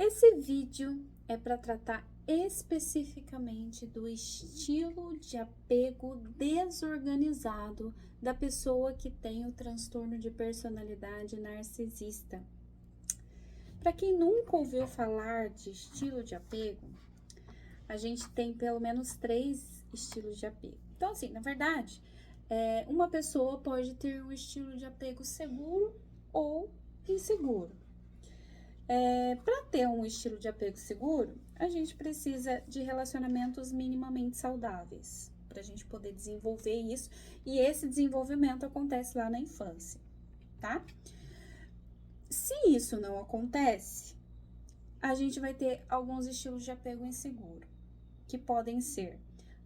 Esse vídeo é para tratar especificamente do estilo de apego desorganizado da pessoa que tem o transtorno de personalidade narcisista. Para quem nunca ouviu falar de estilo de apego, a gente tem pelo menos 3 estilos de apego. Então, assim, na verdade, uma pessoa pode ter um estilo de apego seguro ou inseguro. Para ter um estilo de apego seguro, a gente precisa de relacionamentos minimamente saudáveis, para a gente poder desenvolver isso, e esse desenvolvimento acontece lá na infância, tá? Se isso não acontece, a gente vai ter alguns estilos de apego inseguro, que podem ser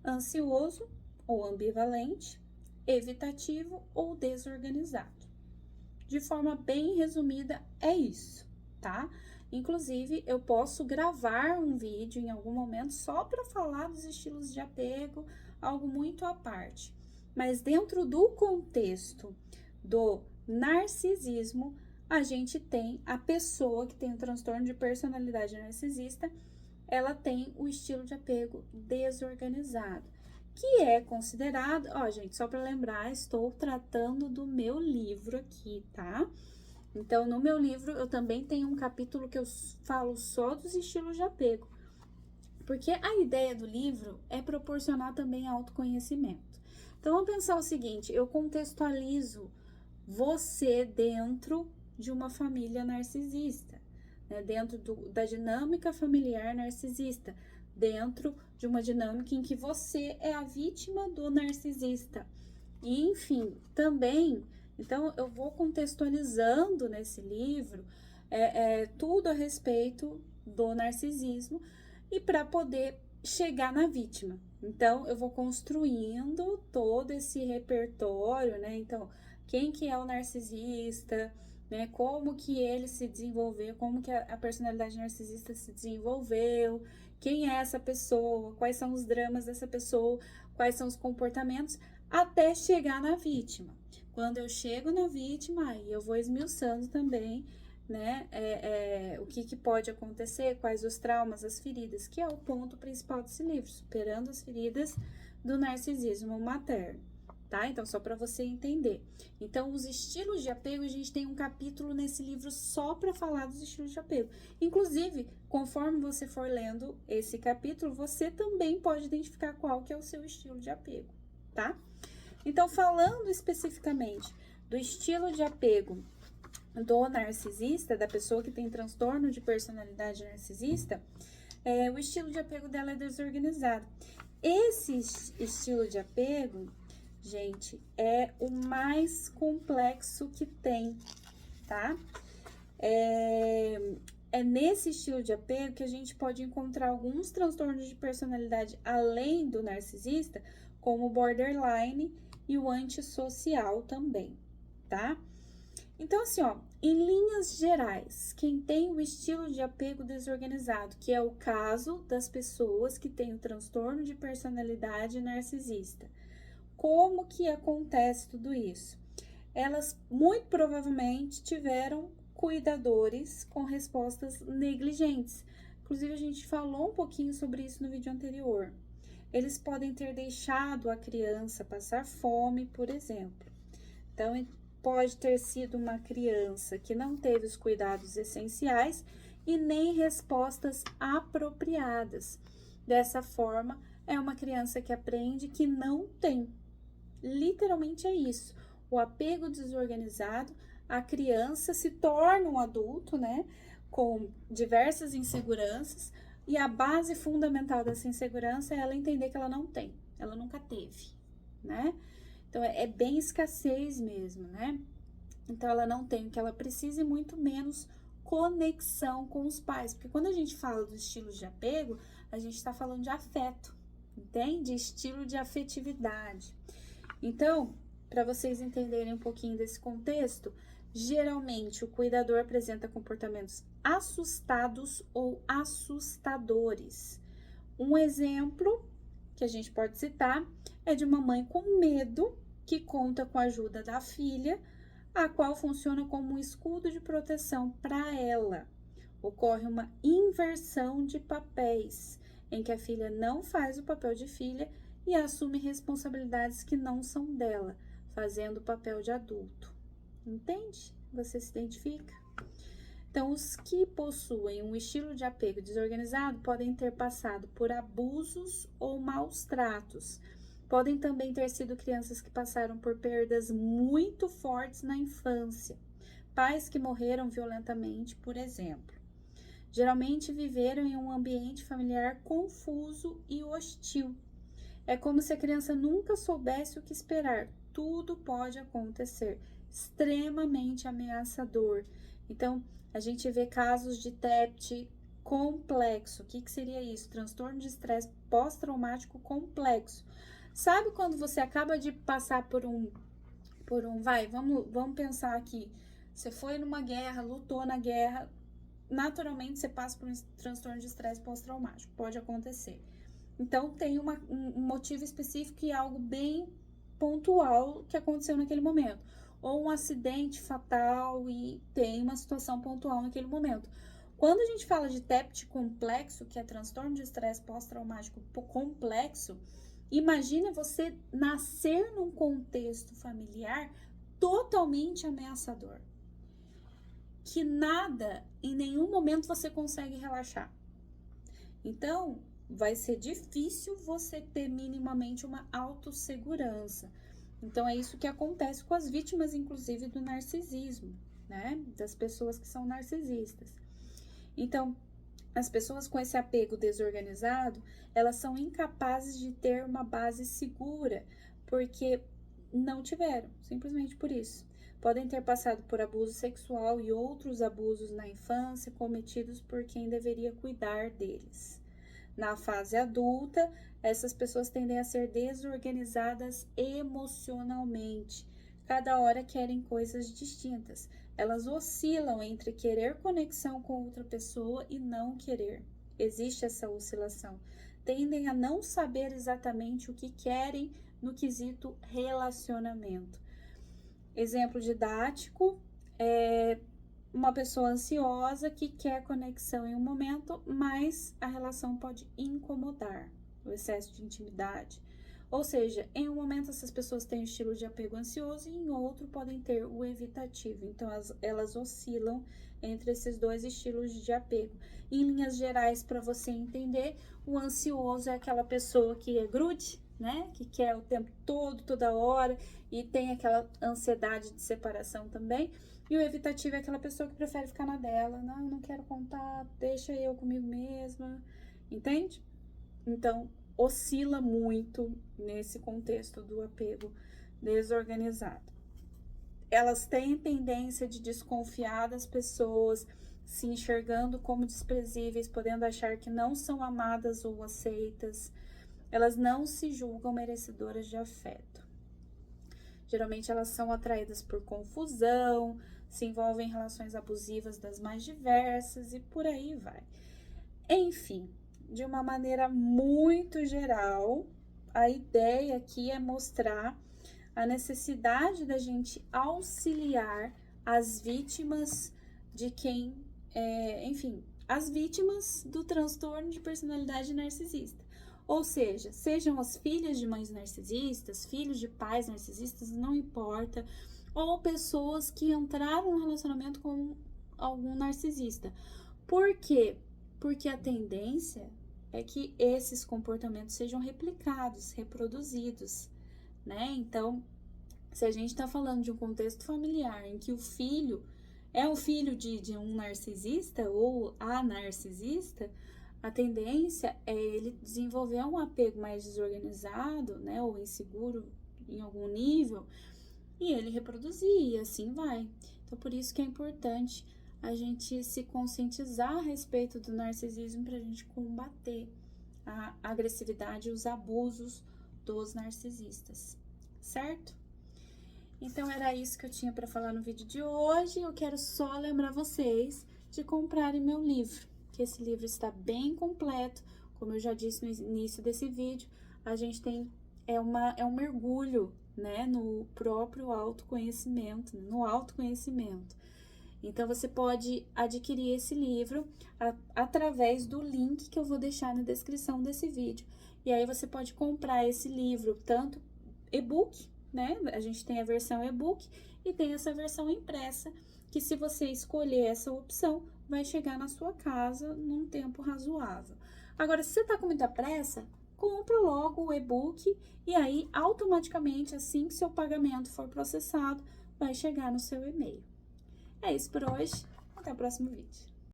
ansioso ou ambivalente, evitativo ou desorganizado. De forma bem resumida, é isso, tá? Inclusive, eu posso gravar um vídeo em algum momento só para falar dos estilos de apego, algo muito à parte. Mas dentro do contexto do narcisismo, a gente tem a pessoa que tem o transtorno de personalidade narcisista, ela tem o estilo de apego desorganizado, que é considerado, gente, só para lembrar, estou tratando do meu livro aqui, tá? Então, no meu livro, eu também tenho um capítulo que eu falo só dos estilos de apego, porque a ideia do livro é proporcionar também autoconhecimento. Então, vamos pensar o seguinte, eu contextualizo você dentro de uma família narcisista, né? Dentro da dinâmica familiar narcisista, dentro de uma dinâmica em que você é a vítima do narcisista. E, enfim, também, então eu vou contextualizando nesse livro tudo a respeito do narcisismo e para poder chegar na vítima. Então, eu vou construindo todo esse repertório, né? Então, quem que é o narcisista, né? Como que ele se desenvolveu, como que a personalidade narcisista se desenvolveu, quem é essa pessoa, quais são os dramas dessa pessoa, quais são os comportamentos, até chegar na vítima. Quando eu chego na vítima, aí eu vou esmiuçando também, né, o que pode acontecer, quais os traumas, as feridas, que é o ponto principal desse livro, superando as feridas do narcisismo materno, tá? Então, só para você entender. Então, os estilos de apego, a gente tem um capítulo nesse livro só para falar dos estilos de apego. Inclusive, conforme você for lendo esse capítulo, você também pode identificar qual que é o seu estilo de apego, tá? Então, falando especificamente do estilo de apego do narcisista, da pessoa que tem transtorno de personalidade narcisista, o estilo de apego dela é desorganizado. Esse estilo de apego, gente, é o mais complexo que tem, tá? É nesse estilo de apego que a gente pode encontrar alguns transtornos de personalidade além do narcisista, como o borderline e o antissocial também, tá? Então, assim, em linhas gerais, quem tem o estilo de apego desorganizado, que é o caso das pessoas que têm o transtorno de personalidade narcisista, como que acontece tudo isso? Elas muito provavelmente tiveram cuidadores com respostas negligentes. Inclusive, a gente falou um pouquinho sobre isso no vídeo anterior. Eles podem ter deixado a criança passar fome, por exemplo. Então, pode ter sido uma criança que não teve os cuidados essenciais e nem respostas apropriadas. Dessa forma, é uma criança que aprende que não tem. Literalmente é isso. O apego desorganizado, a criança se torna um adulto, né, com diversas inseguranças, e a base fundamental dessa insegurança é ela entender que ela não tem, ela nunca teve, né? Então, é bem escassez mesmo, né? Então, ela não tem o que ela precisa e muito menos conexão com os pais. Porque quando a gente fala dos estilos de apego, a gente está falando de afeto, entende? Estilo de afetividade. Então, para vocês entenderem um pouquinho desse contexto, geralmente o cuidador apresenta comportamentos assustados ou assustadores. Um exemplo que a gente pode citar é de uma mãe com medo que conta com a ajuda da filha, a qual funciona como um escudo de proteção para ela. Ocorre uma inversão de papéis, em que a filha não faz o papel de filha e assume responsabilidades que não são dela, fazendo o papel de adulto. Entende? Você se identifica? Então, os que possuem um estilo de apego desorganizado podem ter passado por abusos ou maus tratos. Podem também ter sido crianças que passaram por perdas muito fortes na infância. Pais que morreram violentamente, por exemplo. Geralmente viveram em um ambiente familiar confuso e hostil. É como se a criança nunca soubesse o que esperar. Tudo pode acontecer. Extremamente ameaçador. Então, a gente vê casos de TEPT complexo. O que seria isso? Transtorno de estresse pós-traumático complexo. Sabe quando você acaba de passar vamos pensar aqui. Você foi numa guerra, lutou na guerra, naturalmente você passa por um transtorno de estresse pós-traumático. Pode acontecer. Então, tem um motivo específico e algo bem pontual que aconteceu naquele momento. Ou um acidente fatal e tem uma situação pontual naquele momento. Quando a gente fala de TEPT complexo, que é transtorno de estresse pós-traumático complexo, imagina você nascer num contexto familiar totalmente ameaçador. Que nada, em nenhum momento você consegue relaxar. Então, vai ser difícil você ter minimamente uma autossegurança. Então, é isso que acontece com as vítimas, inclusive, do narcisismo, né? Das pessoas que são narcisistas. Então, as pessoas com esse apego desorganizado, elas são incapazes de ter uma base segura, porque não tiveram, simplesmente por isso. Podem ter passado por abuso sexual e outros abusos na infância cometidos por quem deveria cuidar deles. Na fase adulta, essas pessoas tendem a ser desorganizadas emocionalmente. Cada hora querem coisas distintas. Elas oscilam entre querer conexão com outra pessoa e não querer. Existe essa oscilação. Tendem a não saber exatamente o que querem no quesito relacionamento. Exemplo didático é uma pessoa ansiosa que quer conexão em um momento, mas a relação pode incomodar, o excesso de intimidade. Ou seja, em um momento essas pessoas têm o estilo de apego ansioso e em outro podem ter o evitativo. Então, elas oscilam entre esses dois estilos de apego. Em linhas gerais, para você entender, o ansioso é aquela pessoa que é grude, né? Que quer o tempo todo, toda hora, e tem aquela ansiedade de separação também. E o evitativo é aquela pessoa que prefere ficar na dela. Não quero contato, deixa eu comigo mesma. Entende? Então, oscila muito nesse contexto do apego desorganizado. Elas têm tendência de desconfiar das pessoas, se enxergando como desprezíveis, podendo achar que não são amadas ou aceitas. Elas não se julgam merecedoras de afeto. Geralmente elas são atraídas por confusão, se envolvem em relações abusivas das mais diversas e por aí vai. Enfim, de uma maneira muito geral, a ideia aqui é mostrar a necessidade da gente auxiliar as vítimas de as vítimas do transtorno de personalidade narcisista. Ou seja, sejam as filhas de mães narcisistas, filhos de pais narcisistas, não importa, ou pessoas que entraram no relacionamento com algum narcisista. Por quê? Porque a tendência é que esses comportamentos sejam replicados, reproduzidos, né? Então, se a gente está falando de um contexto familiar em que o filho é o filho de um narcisista ou a narcisista, a tendência é ele desenvolver um apego mais desorganizado, né, ou inseguro em algum nível, e ele reproduzir, e assim vai. Então, por isso que é importante a gente se conscientizar a respeito do narcisismo para a gente combater a agressividade e os abusos dos narcisistas, certo? Então, era isso que eu tinha para falar no vídeo de hoje. Eu quero só lembrar vocês de comprarem meu livro, que esse livro está bem completo. Como eu já disse no início desse vídeo, a gente tem um mergulho, né, no próprio autoconhecimento, no autoconhecimento. Então, você pode adquirir esse livro através do link que eu vou deixar na descrição desse vídeo. E aí, você pode comprar esse livro, tanto e-book, né? A gente tem a versão e-book e tem essa versão impressa, que se você escolher essa opção, vai chegar na sua casa num tempo razoável. Agora, se você tá com muita pressa, compra logo o e-book e aí, automaticamente, assim que seu pagamento for processado, vai chegar no seu e-mail. É isso por hoje. Até o próximo vídeo.